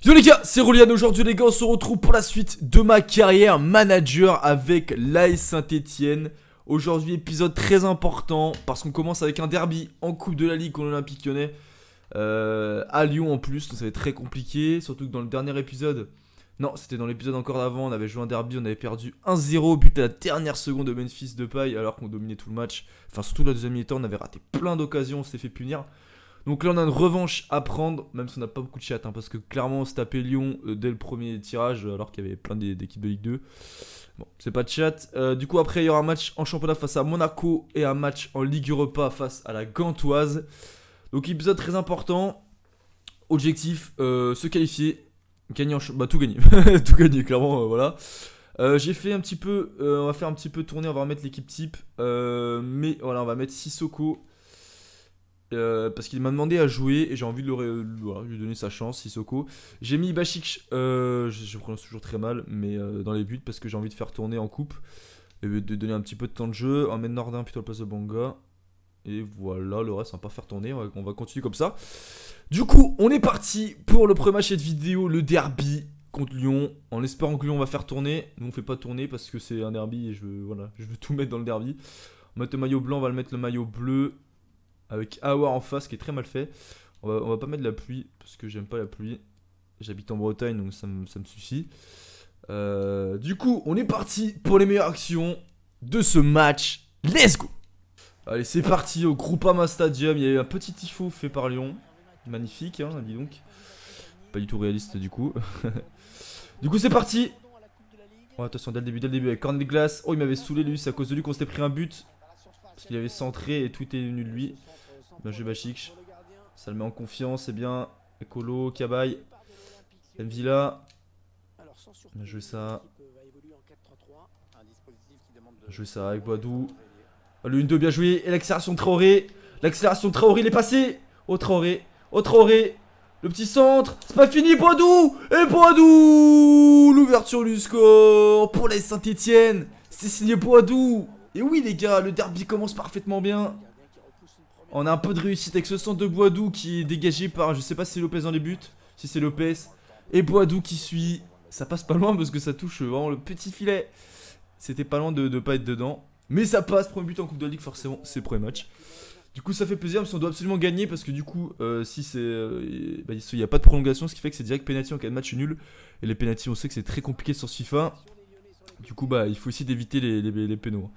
Yo les gars, c'est Rolian. Aujourd'hui les gars, on se retrouve pour la suite de ma carrière manager avec l'AS Saint-Etienne. Aujourd'hui épisode très important parce qu'on commence avec un derby en Coupe de la Ligue contre l'Olympique Lyonnais à Lyon en plus, donc ça va être très compliqué. Surtout que dans le dernier épisode, non c'était dans l'épisode encore d'avant, on avait joué un derby, on avait perdu 1-0, but à la dernière seconde de Memphis Depay alors qu'on dominait tout le match. Enfin surtout la deuxième mi-temps, on avait raté plein d'occasions, on s'est fait punir. Donc là on a une revanche à prendre, même si on n'a pas beaucoup de chat, parce que clairement on se tapait Lyon dès le premier tirage, alors qu'il y avait plein d'équipes de Ligue 2. Bon, c'est pas de chat. Du coup après il y aura un match en championnat face à Monaco et un match en Ligue Europa face à la Gantoise. Donc épisode très important. Objectif, se qualifier, gagner bah tout gagner, tout gagner clairement, voilà. J'ai fait un petit peu, on va faire un petit peu tourner, on va remettre l'équipe type, mais voilà on va mettre Sissoko. Parce qu'il m'a demandé à jouer et j'ai envie de voilà, lui donner sa chance, Sissoko. J'ai mis Bachik, je prononce toujours très mal, mais dans les buts parce que j'ai envie de faire tourner en coupe et de donner un petit peu de temps de jeu. On va mettre Nordin plutôt à la place de Banga. Et voilà, le reste on va pas faire tourner, on va continuer comme ça. Du coup, on est parti pour le premier match de cette vidéo, le derby contre Lyon. En espérant que Lyon va faire tourner. Nous on fait pas tourner parce que c'est un derby et je veux tout mettre dans le derby. On va mettre le maillot blanc, on va le mettre le maillot bleu. Avec Aouar en face qui est très mal fait. On va pas mettre la pluie parce que j'aime pas la pluie. J'habite en Bretagne donc ça me suffit. Du coup on est parti pour les meilleures actions de ce match. Let's go. Allez c'est parti au Groupama Stadium. Il y a eu un petit tifo fait par Lyon. Magnifique hein, dis donc. Pas du tout réaliste du coup. Du coup c'est parti. Oh, attention dès le début avec corner de glace. Oh il m'avait saoulé lui, c'est à cause de lui qu'on s'était pris un but. Parce qu'il avait centré et tout est venu de lui. Bien joué Bachik. Ça le met en confiance, c'est bien. Ekolo, Cabaye. Mvila. Bien joué ça. Bien joué ça avec Boadou. Oh, le 1-2 bien joué. Et l'accélération de Traoré. L'accélération de Traoré, il est passé. Oh Traoré. Oh Traoré. Le petit centre. C'est pas fini Boadou. Et Boadou. L'ouverture du score pour la Saint-Etienne. C'est signé Boadou. Et oui les gars, le derby commence parfaitement bien. On a un peu de réussite avec ce centre de Boadou qui est dégagé par, je sais pas si c'est Lopez dans les buts, si c'est Lopez. Et Boadou qui suit, ça passe pas loin parce que ça touche vraiment le petit filet. C'était pas loin de pas être dedans. Mais ça passe, premier but en Coupe de la Ligue forcément, c'est le premier match. Du coup ça fait plaisir parce qu'on doit absolument gagner parce que du coup, si c'est, il n'y a pas de prolongation, ce qui fait que c'est direct penalty en cas de match nul. Et les penalty on sait que c'est très compliqué sur ce FIFA. Du coup bah il faut essayer d'éviter les pénaux.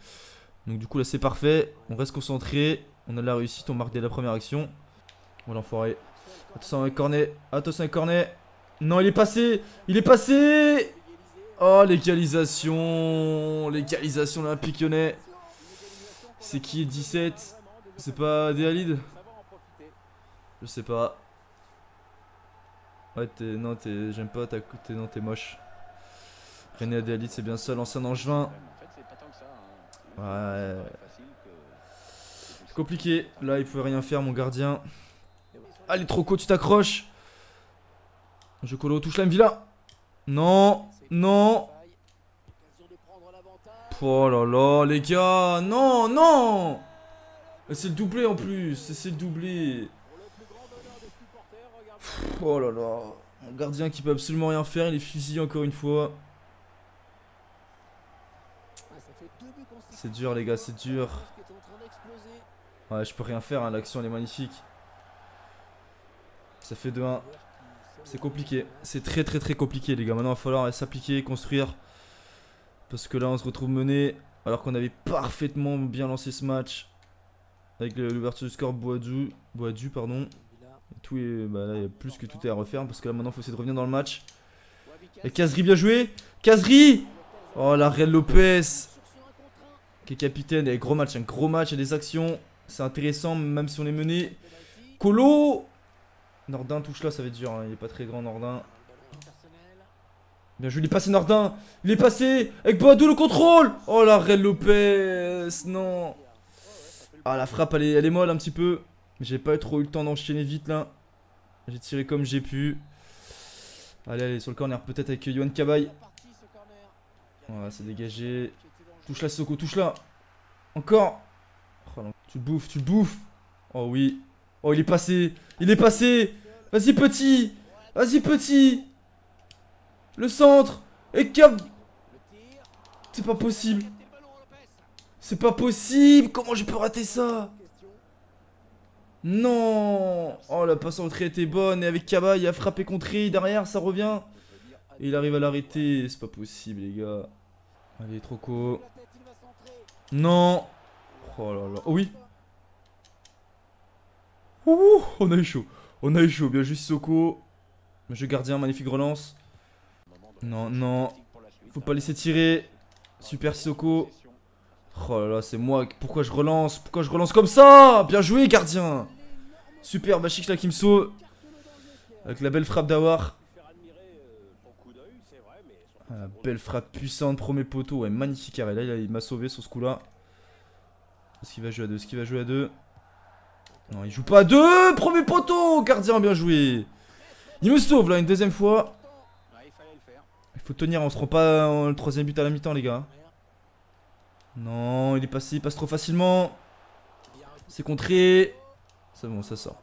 Donc du coup là c'est parfait, on reste concentré, on a de la réussite, on marque dès la première action. Oh l'enfoiré. Attention avec Cornet, attention avec Cornet. Non il est passé, il est passé. Oh l'égalisation, l'égalisation de l'Olympique Lyonnais. C'est qui est 17? C'est pas Déalid? Je sais pas. Ouais non j'aime pas, t'es moche. René Adéalid c'est bien ça, l'ancien Angevin. Ouais. Compliqué. Là, il pouvait rien faire, mon gardien. Allez, Troco, tu t'accroches. Je colo, touche la Mvila. Non, non. Oh là là, les gars. Non, non. C'est le doublé en plus. C'est le doublé. Oh là là. Mon gardien qui peut absolument rien faire. Il est fusillé encore une fois. C'est dur, les gars, c'est dur. Ouais, je peux rien faire, hein, l'action elle est magnifique. Ça fait 2-1. C'est compliqué. C'est très compliqué, les gars. Maintenant, il va falloir s'appliquer, construire. Parce que là, on se retrouve mené. Alors qu'on avait parfaitement bien lancé ce match. Avec l'ouverture du score Boadou, pardon. Tout est, bah là, il y a plus que tout est à refaire. Parce que là, maintenant, il faut essayer de revenir dans le match. Et Kazri, bien joué. Kazri. Oh, la Real Lopez. Qui est capitaine. Et gros match, il y a des actions. C'est intéressant, même si on est mené. Colo. Nordin touche là, ça va être dur, hein. Il est pas très grand Nordin. Bien joué, il est passé Nordin. Il est passé avec Boadou le contrôle. Oh la Real Lopez. Non. Ah la frappe elle est molle un petit peu. Mais j'ai pas trop eu le temps d'enchaîner vite là. J'ai tiré comme j'ai pu. Allez sur le corner peut-être avec Yohan Cabaye. Voilà c'est dégagé. Touche là Soko, touche là. Encore. Oh, non. Tu le bouffes. Oh oui. Oh il est passé. Il est passé. Vas-y petit. Vas-y petit. Le centre. Et Cab... C'est pas possible. C'est pas possible. Comment je peux rater ça? Non. Oh, la passe en retrait était bonne. Et avec Kaba, il a frappé contré. Derrière, ça revient. Et il arrive à l'arrêter. C'est pas possible, les gars. Allez, Troco. Non. Oh là là. Oh oui. Ouh, on a eu chaud. On a eu chaud. Bien joué, Sissoko. Jeu gardien, magnifique relance. Non, non. Faut pas laisser tirer. Super Sissoko. Oh là là, c'est moi. Pourquoi je relance? Pourquoi je relance comme ça? Bien joué, gardien. Super, Bachik là qui me sauve. Avec la belle frappe d'Awar. Ah, belle frappe puissante, premier poteau. Ouais, magnifique arrêt. Là, il m'a sauvé sur ce coup-là. Est-ce qu'il va jouer à 2? Est-ce qu'il va jouer à 2? Non, il joue pas à 2. Premier poteau, gardien, bien joué. Il me sauve là une deuxième fois. Il faut tenir, on se rend pas le troisième but à la mi-temps, les gars. Non, il est passé, il passe trop facilement. C'est contré. C'est bon, ça sort.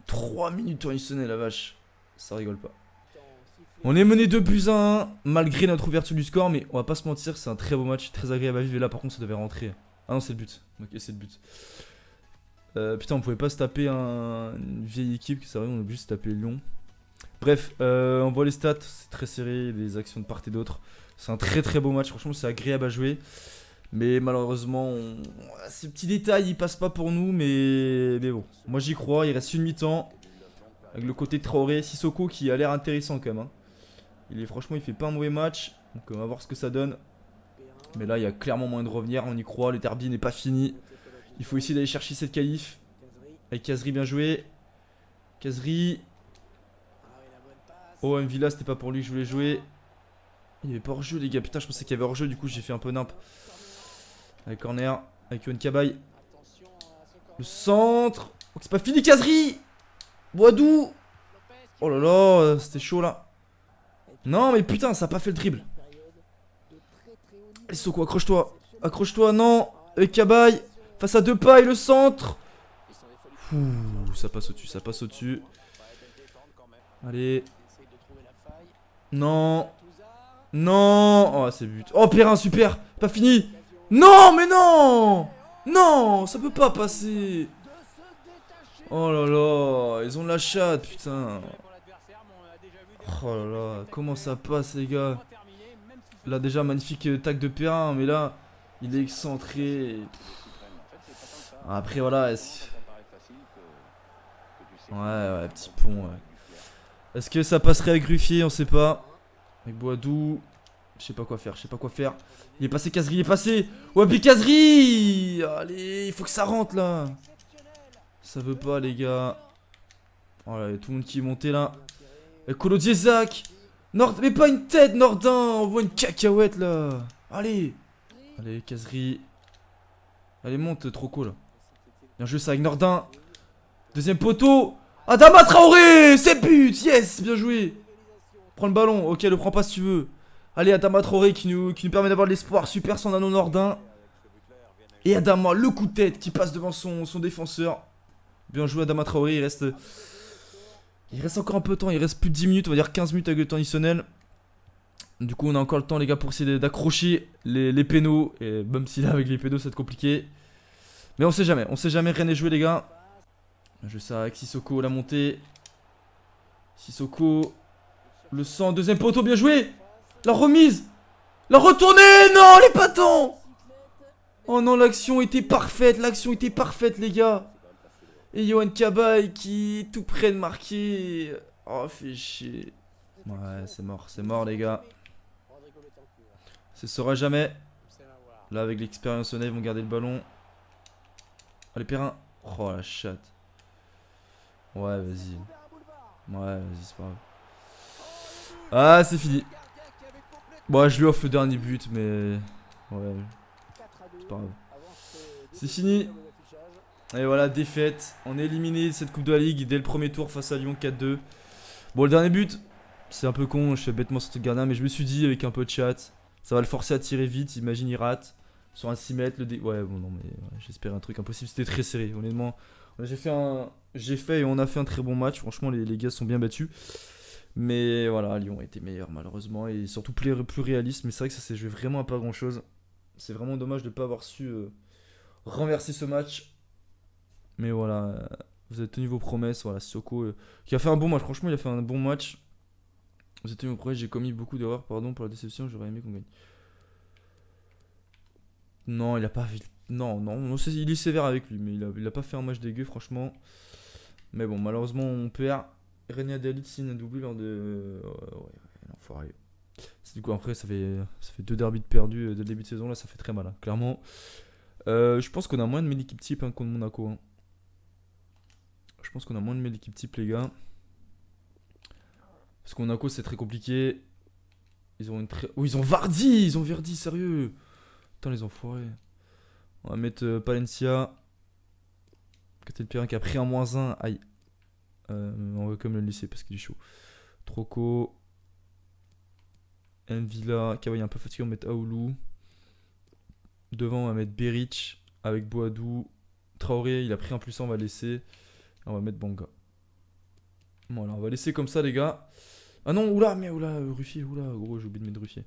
3 minutes additionnelles, la vache. Ça rigole pas. On est mené 2-1 malgré notre ouverture du score, mais on va pas se mentir, c'est un très beau match, très agréable à vivre. Et là, par contre, ça devait rentrer. Ah non, c'est le but. Ok, c'est le but. Putain, on pouvait pas se taper une vieille équipe, c'est vrai, on est obligé de se taper Lyon. Bref, on voit les stats, c'est très serré, des actions de part et d'autre. C'est un très très beau match, franchement, c'est agréable à jouer. Mais malheureusement, ces petits détails, ils passent pas pour nous, mais bon. Moi, j'y crois, il reste une mi-temps. Avec le côté Traoré, Sissoko qui a l'air intéressant quand même. Hein. Franchement, il fait pas un mauvais match. Donc, on va voir ce que ça donne. Mais là, il y a clairement moyen de revenir, on y croit. Le derby n'est pas fini. Il faut essayer d'aller chercher cette qualif. Avec Kazri, bien joué. Kazri. Oh, Mvila, c'était pas pour lui que je voulais jouer. Il y avait pas hors-jeu, les gars. Putain, je pensais qu'il y avait hors-jeu, du coup, j'ai fait un peu nimp. Avec corner, avec Yohan Cabaye. Le centre. Oh, c'est pas fini, Kazri. Boadou. Oh là là, c'était chaud là. Non, mais putain, ça a pas fait le dribble. Allez, Soko, accroche-toi. Accroche-toi, non. Avec Cabaye. Face à Depay, le centre. Ouh, ça passe au-dessus, ça passe au-dessus. Allez. Non. Non. Oh, c'est but. Oh, Perrin, super. Pas fini. Non, mais non. Non, ça peut pas passer. Oh là là, ils ont de la chatte, putain. Oh là là, comment ça passe, les gars. Là, déjà, magnifique tac de Perrin, mais là, il est excentré. Après, voilà, ouais, petit pont, ouais. Est-ce que ça passerait avec Ruffier? On sait pas. Avec Boadou. Je sais pas quoi faire, je sais pas quoi faire. Il est passé, Kazri, il est passé. Ouais, puis Kazri. Allez, il faut que ça rentre, là. Ça veut pas, les gars. Oh là, il y a tout le monde qui est monté, là. Et Kolo Diezak. Mais pas une tête, Nordin. On voit une cacahuète, là. Allez. Allez, Kazri. Allez, monte, Troco, là. Bien joué, ça avec Nordin. Deuxième poteau. Adama Traoré. C'est but. Yes, bien joué. Prends le ballon. Ok, le prends pas si tu veux. Allez, Adama Traoré qui nous permet d'avoir de l'espoir. Super son anneau Nordin. Et Adama, le coup de tête qui passe devant son défenseur. Bien joué, Adama Traoré. Il reste encore un peu de temps. Il reste plus de 10 minutes. On va dire 15 minutes avec le temps additionnel. Du coup, on a encore le temps, les gars, pour essayer d'accrocher les pénaux. Et même si là, avec les pénaux, ça va être compliqué. Mais on sait jamais. On sait jamais. Rien n'est joué, les gars. Je sais avec Sissoko, la montée. Sissoko. Le 100, deuxième poteau, bien joué. La remise. La retournée. Non, les patons. Oh non, l'action était parfaite. L'action était parfaite, les gars. Et Yohan Cabaye qui est tout près de marquer. Oh, fait chier. Ouais, c'est mort, les gars. Ça sera jamais. Là, avec l'expérience, ils vont garder le ballon. Allez, Perrin. Oh, la chatte. Ouais, vas-y. Ouais, vas-y, c'est pas grave. Ah, c'est fini. Bon, je lui offre le dernier but, mais... Ouais, c'est pas grave. C'est fini. Et voilà, défaite. On est éliminé de cette Coupe de la Ligue dès le premier tour face à Lyon 4-2. Bon, le dernier but, c'est un peu con, je fais bêtement sur ce gardien, mais je me suis dit, avec un peu de chat, ça va le forcer à tirer vite. Imagine, il rate. Sur un 6 mètres, ouais, bon, non, mais ouais, j'espérais un truc impossible. C'était très serré, honnêtement. J'ai fait et on a fait un très bon match. Franchement, les gars sont bien battus. Mais voilà, Lyon était meilleur malheureusement et surtout plus réaliste. Mais c'est vrai que ça s'est joué vraiment à pas grand chose. C'est vraiment dommage de ne pas avoir su renverser ce match. Mais voilà, vous avez tenu vos promesses. Voilà, Sissoko qui a fait un bon match. Franchement, il a fait un bon match. Vous avez tenu vos promesses. J'ai commis beaucoup d'erreurs. Pardon pour la déception. J'aurais aimé qu'on gagne. Non, il a pas. Non, il est sévère avec lui. Mais il a pas fait un match dégueu, franchement. Mais bon, malheureusement, on perd. Renia Dalit signe un doublé lors de. Ouais, l'enfoiré. Du coup, après, ça fait deux derbys de perdus dès le début de saison. Là, ça fait très mal, hein, clairement. Je pense qu'on a moins de mail équipe type hein, contre Monaco. Hein. Je pense qu'on a moins de mail équipe type, les gars. Parce que Monaco, c'est très compliqué. Ils ont une très. Oh, ils ont Vardy! Ils ont Vardy, sérieux! Putain, les enfoirés. On va mettre Palencia. Côté de Pierre qui a pris un -1. Aïe. On va quand même le laisser parce qu'il est chaud. Troco. Envila. Kawhi un peu fatigué, on va mettre Aoulou. Devant, on va mettre Beric avec Boadou. Traoré, il a pris un +1, on va laisser. On va mettre Banga. Voilà, on va laisser comme ça, les gars. Ah non, oula, Ruffier, oula, gros, j'ai oublié de mettre Ruffier.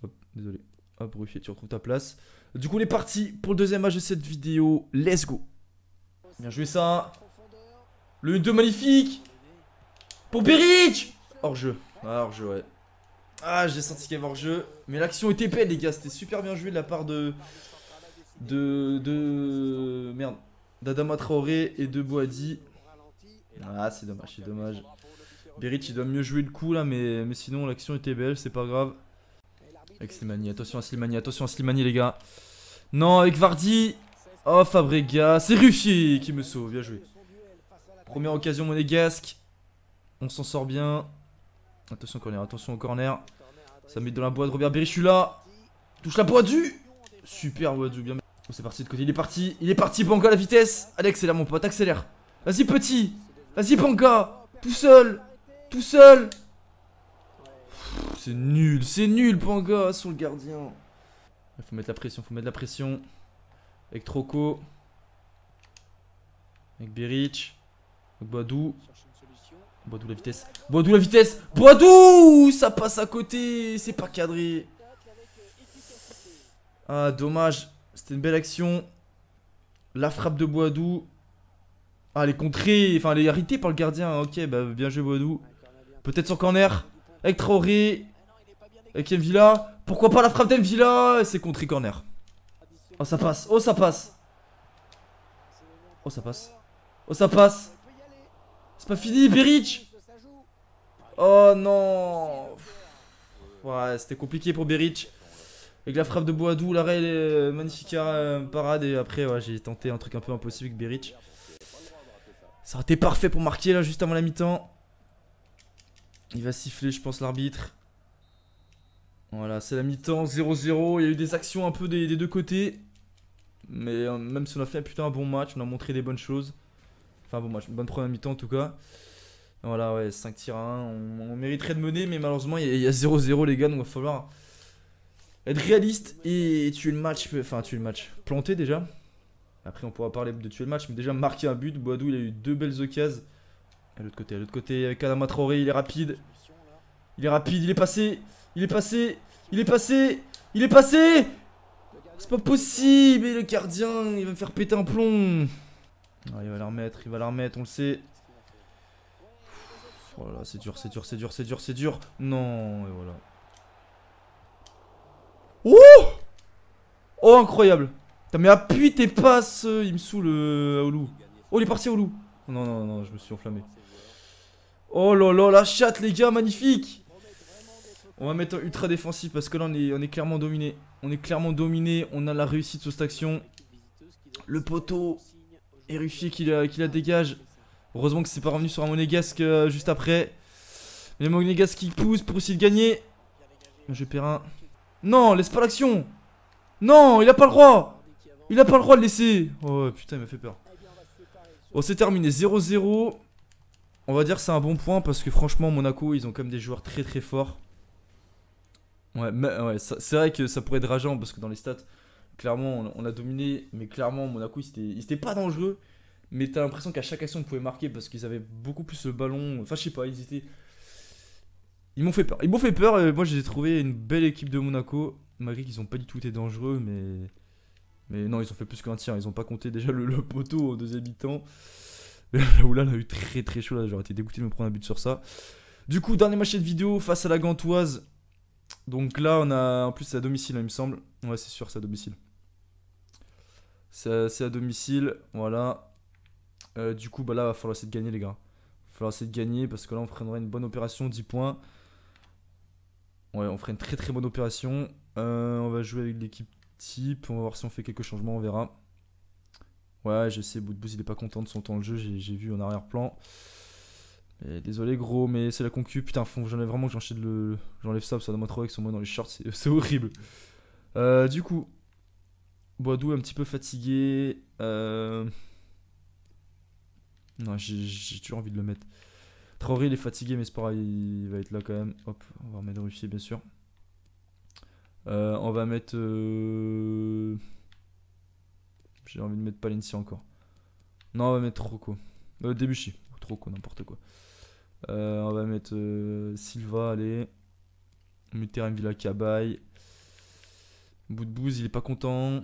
Hop, désolé. Hop, Ruffier, tu retrouves ta place. Du coup, on est parti pour le deuxième match de cette vidéo. Let's go. Bien joué, ça. Le 2 magnifique. Pour Beric. Hors-jeu. Ah, hors-jeu, ouais. Ah, j'ai senti qu'il y avait hors-jeu. Mais l'action était belle, les gars. C'était super bien joué de la part merde. D'Adama Traoré et de Boadi. Ah, c'est dommage, c'est dommage. Beric, il doit mieux jouer le coup là, mais sinon l'action était belle, c'est pas grave. Avec Slimani, attention à Slimani, les gars. Non, avec Vardy. Oh, Fabregas, c'est Ruffier qui me sauve, bien joué. Première occasion monégasque. On s'en sort bien. Attention au corner. Ça met dans la boîte, Robert Beric, je suis là. Touche la Boadu. Super Boadu, bien. Oh, c'est parti de côté, il est parti, Banga, la vitesse. Allez, accélère mon pote, accélère. Vas-y petit, vas-y Banga. Tout seul. C'est nul Banga sur le gardien. Il faut mettre la pression, Avec Troco. Avec Beric. Avec Boadou la vitesse. Boadou, ça passe à côté, c'est pas cadré. Ah, dommage. C'était une belle action. La frappe de Boadou. Ah, elle est contrée, enfin elle est arrêtée par le gardien. Ok, bah bien joué Boadou. Peut-être son corner. Avec Traoré. Avec Envila. Pourquoi pas la frappe d'Envila? C'est contré corner. Oh ça passe. C'est pas fini, Beric. Oh non. Ouais, c'était compliqué pour Beric. Avec la frappe de Boadou, l'arrêt est magnifique parade. Et après, ouais, j'ai tenté un truc un peu impossible avec Beric. Ça aurait été parfait pour marquer là, juste avant la mi-temps. Il va siffler, je pense, l'arbitre. Voilà, c'est la mi-temps, 0-0. Il y a eu des actions un peu des deux côtés. Mais même si on a fait putain un bon match, on a montré des bonnes choses. Enfin, bon match, une bonne première mi-temps en tout cas. Voilà, ouais, 5 tirs à 1. On mériterait de mener, mais malheureusement, il y a 0-0, les gars. Donc, il va falloir être réaliste et tuer le match. Enfin, tuer le match. Planter déjà. Après, on pourra parler de tuer le match, mais déjà marquer un but. Boadou, il a eu 2 belles occasions. À l'autre côté, avec Adama Traoré, il est rapide. Il est passé. C'est pas possible. Et le gardien, il va me faire péter un plomb. Ah, il va la remettre, on le sait. Oh là, c'est dur. Non, et voilà. Oh, incroyable. Putain, mais appuie tes passes. Il me saoule, Aoulou. Oh, il est parti, Aoulou. Non, je me suis enflammé. Oh là là, la chatte, les gars, magnifique. On va mettre un ultra défensif parce que là, on est clairement dominé. On a la réussite sur cette action. Le poteau. Et Ruffier qui la dégage. Heureusement que c'est pas revenu sur un monégasque juste après. Mais le monégasque qui pousse pour essayer de gagner. Je perds un. Non, laisse pas l'action. Non, il a pas le droit. De laisser. Oh putain, il m'a fait peur. Bon, c'est terminé, 0-0. On va dire que c'est un bon point parce que franchement, Monaco, ils ont quand même des joueurs très très forts. Ouais, c'est vrai que ça pourrait être rageant parce que dans les stats, clairement, on a dominé. Mais clairement, Monaco, ils étaient pas dangereux. Mais t'as l'impression qu'à chaque action, ils pouvaient marquer parce qu'ils avaient beaucoup plus le ballon. Enfin, je sais pas, Ils m'ont fait peur. Ils m'ont fait peur. Moi, j'ai trouvé une belle équipe de Monaco. Malgré qu'ils ont pas du tout été dangereux, mais non, ils ont fait plus qu'un tir. Ils ont pas compté déjà le poteau au deuxième mi-temps. Mais là où là, on a eu très très chaud. Là, j'aurais été dégoûté de me prendre un but sur ça. Du coup, dernier match de vidéo face à la Gantoise. Donc là, on a. En plus, c'est à domicile, hein, il me semble. Ouais, c'est sûr, c'est à domicile. C'est à domicile. Voilà. Du coup, bah là, va falloir essayer de gagner, les gars. Va falloir essayer de gagner parce que là, on prendrait une bonne opération. 10 points. Ouais, on ferait une très très bonne opération. On va jouer avec l'équipe type. On va voir si on fait quelques changements, on verra. Ouais, je sais, Boudbouz il est pas content de son temps de jeu. J'ai vu en arrière-plan. Désolé, gros, mais c'est la concu. Putain, j'enlève vraiment que j'enlève ça parce que ça doit trop avec son mot dans les shorts. C'est horrible. Du coup, Boadou est un petit peu fatigué. Non, j'ai toujours envie de le mettre. Traoré il est fatigué, mais c'est pas grave, il va être là quand même. Hop, on va remettre Ruffier, bien sûr. On va mettre. J'ai envie de mettre Palencia encore. Non, on va mettre Rocco. Debuchy. Rocco, n'importe quoi. On va mettre Silva, allez. Mutter, Villa, Cabaye. Boudbouz, il est pas content.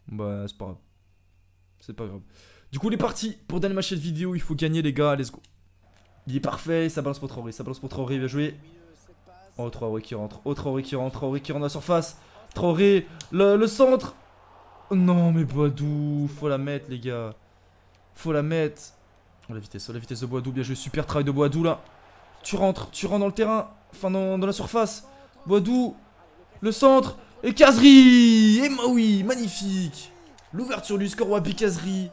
Bah, c'est pas grave. C'est pas grave. Du coup, il est parti pour dernier match de vidéo. Il faut gagner, les gars. Let's go. Il est parfait. Ça balance pour Traoré. Ça balance pour Traoré. Il va jouer. Oh, Traoré qui rentre. Oh, Traoré qui rentre. Traoré qui rentre dans la surface. Traoré. Le centre. Non, mais Boadou. Faut la mettre, les gars. Faut la mettre. Oh, la vitesse de Boadou. Bien joué. Super travail de Boadou, là. Tu rentres dans le terrain. Enfin, dans la surface. Boadou. Le centre. Et Kazri. Et oui, magnifique. L'ouverture du score Wabi Kazri.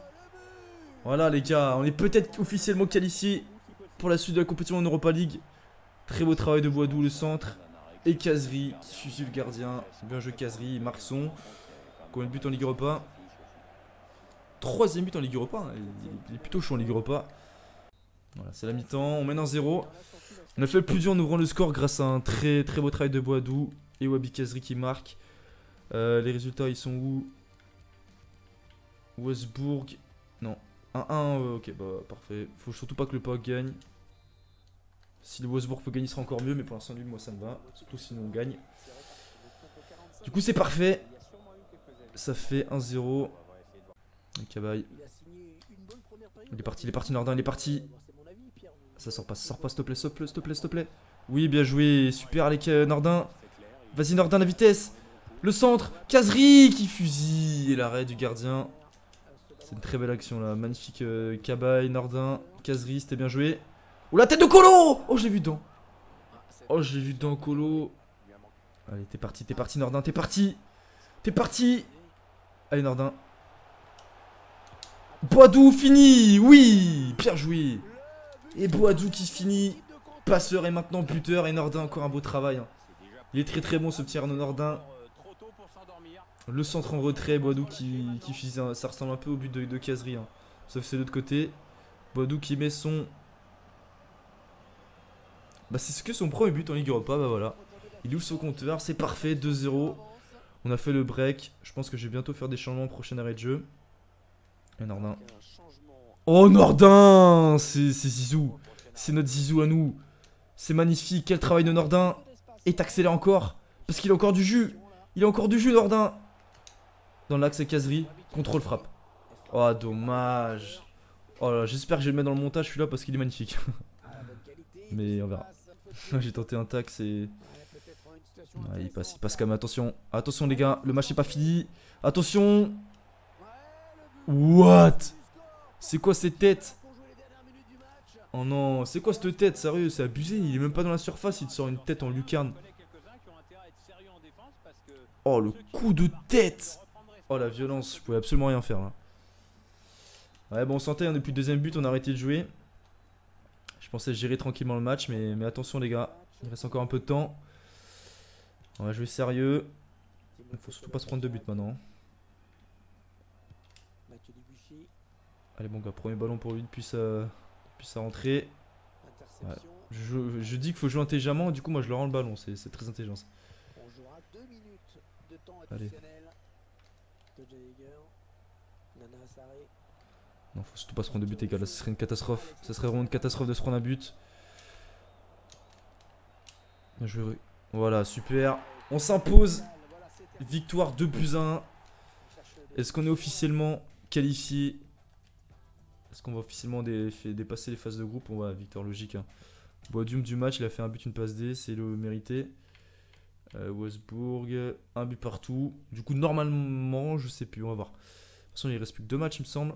Voilà, les gars. On est peut-être officiellement qualifiés pour la suite de la compétition en Europa League. Très beau travail de Boadou, le centre. Et Kazri qui fusille le gardien. Bien joué, Kazri. Il marque son. Combien de buts en Ligue Europa? 3ème but en Ligue Europa. Hein. Il est plutôt chaud en Ligue Europa. Voilà, c'est la mi-temps. On mène en 0. On a fait le plus dur en ouvrant le score grâce à un très très beau travail de Boadou. Et Wabi Kazri qui marque. Les résultats, ils sont où? Westbourg. Non. 1-1. Ok, bah parfait. Faut surtout pas que le PAOK gagne. Si le Wolfsburg peut gagner, ce sera encore mieux. Mais pour l'instant, lui, moi, ça me va. Surtout si on gagne. Du coup, c'est parfait. Ça fait 1-0. Cabaye. Il est parti, Nordin, il est parti. Ça sort pas, s'il te plaît, s'il te plaît. Oui, bien joué. Super, allez, Nordin. Vas-y, Nordin, la vitesse. Le centre. Kazri qui fusille. Et l'arrêt du gardien. C'est une très belle action, là. Magnifique Cabaye, Nordin. Kazri, c'était bien joué. Oh, la tête de Colo. Oh, je l'ai vu dedans. Oh, je l'ai vu dedans, Colo. Allez, t'es parti, Nordin, t'es parti. Allez, Nordin. Boadou fini. Oui, bien joué. Et Boadou qui finit. Passeur et maintenant buteur. Et Nordin, encore un beau travail. Hein. Il est très très bon ce petit Arnaud Nordin. Le centre en retrait. Boadou qui fusille. Hein. Ça ressemble un peu au but de Kazri. Hein. Sauf c'est de l'autre côté. Boadou qui met son... Bah c'est ce que son premier but en Ligue Europa. Bah voilà. Il ouvre son compteur. C'est parfait. 2-0. On a fait le break. Je pense que je vais bientôt faire des changements au prochain arrêt de jeu. Et Nordin. Oh Nordin. C'est Zizou. C'est notre Zizou à nous. C'est magnifique. Quel travail de Nordin. Et t'accélères encore. Parce qu'il a encore du jus. Il a encore du jus, Nordin. Dans l'axe, Kazri. Contrôle frappe. Oh, dommage. Oh là, j'espère que je vais le mettre dans le montage celui-là parce qu'il est magnifique. Mais on verra. J'ai tenté un tac, c'est... Ouais, il passe quand même. Attention. Attention, les gars. Le match n'est pas fini. Attention. What? C'est quoi cette tête? Oh non, c'est quoi cette tête? Sérieux, c'est abusé. Il est même pas dans la surface. Il te sort une tête en lucarne. Oh, le coup de tête. Oh, la violence. Je pouvais absolument rien faire là. Ouais, bon, on sentait, hein, depuis le deuxième but, on a arrêté de jouer. Je pensais gérer tranquillement le match, mais attention, les gars. Il reste encore un peu de temps. On va jouer sérieux. Il faut surtout pas se prendre de but maintenant. Allez, bon gars, premier ballon pour lui depuis sa rentrée. Ouais. Je dis qu'il faut jouer intelligemment, du coup, moi je leur rends le ballon. C'est très intelligent. Allez. Non, faut surtout pas se prendre de but, les gars. Là, ce serait une catastrophe. Ça serait vraiment une catastrophe de se prendre un but. Bien joué. Voilà, super. On s'impose. Victoire 2-1. Est-ce qu'on est officiellement qualifié? Est-ce qu'on va officiellement dépasser les phases de groupe? On va, victoire logique. Hein. Boadium du match, il a fait un but, une passe D, c'est le mérité. Wolfsburg, un but partout. Du coup, normalement, je sais plus, on va voir. De toute façon, il reste plus que 2 matchs, il me semble.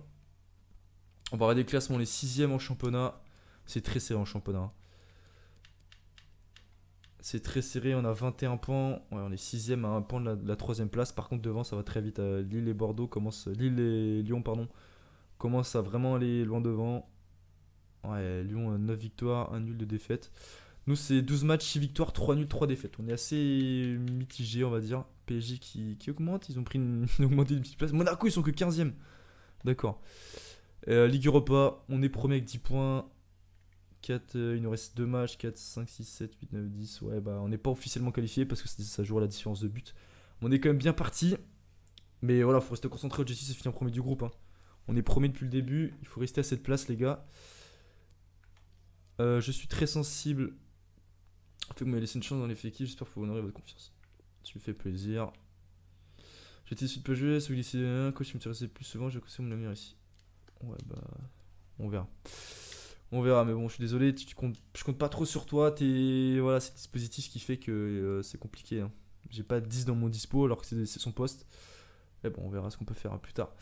On va regarder le classement, on est 6ème en championnat. C'est très serré en championnat. Hein. C'est très serré, on a 21 points. Ouais, on est 6ème à 1 point de la 3ème place. Par contre, devant, ça va très vite. Lille et Bordeaux commencent. Lille et Lyon, pardon, commencent à vraiment aller loin devant. Ouais, Lyon, 9 victoires, 1 nul de défaite. Nous, c'est 12 matchs, 6 victoires, 3 nuls, 3 défaites. On est assez mitigé, on va dire. PSG qui augmente, ils ont pris ils ont augmenté une petite place. Monaco, ils sont que 15ème. D'accord. Ligue Europa, on est premier avec 10 points. 4, il nous reste 2 matchs, 4, 5, 6, 7, 8, 9, 10. Ouais, bah on n'est pas officiellement qualifié parce que ça joue à la différence de but. On est quand même bien parti. Mais voilà, faut rester concentré. Objectif, c'est finir premier du groupe. Hein. On est premier depuis le début. Il faut rester à cette place, les gars. Je suis très sensible. En fait, vous m'avez laissé une chance dans l'effectif. J'espère que vous honorer votre confiance. Tu me fais plaisir. J'étais issu de peu jouer. Celui lycée 1, coach, je m'intéressais plus souvent. J'ai conseillé mon avenir ici. Ouais, bah. On verra. On verra, mais bon, je suis désolé, je compte pas trop sur toi. Voilà, c'est le dispositif qui fait que c'est compliqué. Hein. J'ai pas 10 dans mon dispo alors que c'est son poste. Mais bon, on verra ce qu'on peut faire plus tard.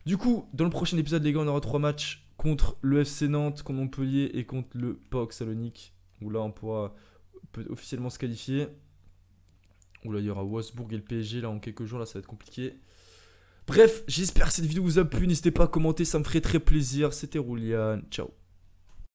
Du coup, dans le prochain épisode, les gars, on aura 3 matchs contre le FC Nantes, contre Montpellier et contre le PAOK Salonique. Où là, on peut officiellement se qualifier. Où là, il y aura Wolfsburg et le PSG. Là, en quelques jours, là, ça va être compliqué. Bref, j'espère que cette vidéo vous a plu. N'hésitez pas à commenter, ça me ferait très plaisir. C'était Roulian. Ciao.